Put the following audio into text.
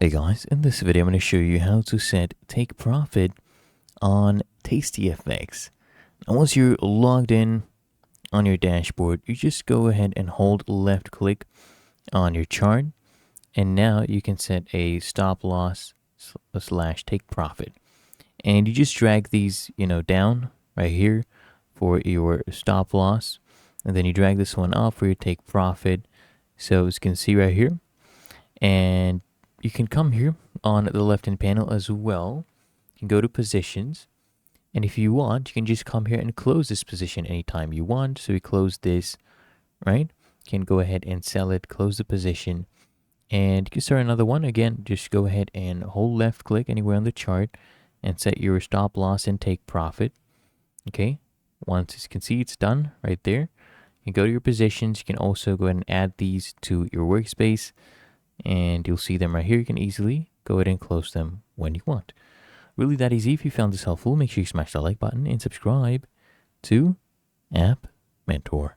Hey guys, in this video I'm going to show you how to set take profit on TastyFX. And once you're logged in on your dashboard, you just go ahead and hold left click on your chart, and now you can set a stop loss slash take profit. And you just drag these, down right here for your stop loss, and then you drag this one up for your take profit. So as you can see right here, and you can come here on the left hand panel as well. You can go to positions, and if you want, you can just come here and close this position anytime you want. So we close this, right? You can go ahead and sell it, close the position, and you can start another one. Again, just go ahead and hold left click anywhere on the chart and set your stop loss and take profit. Okay, once you can see it's done right there, you go to your positions. You can also go ahead and add these to your workspace, and you'll see them right here. You can easily go ahead and close them when you want. Really that easy. If you found this helpful, make sure you smash that like button and subscribe to App Mentor.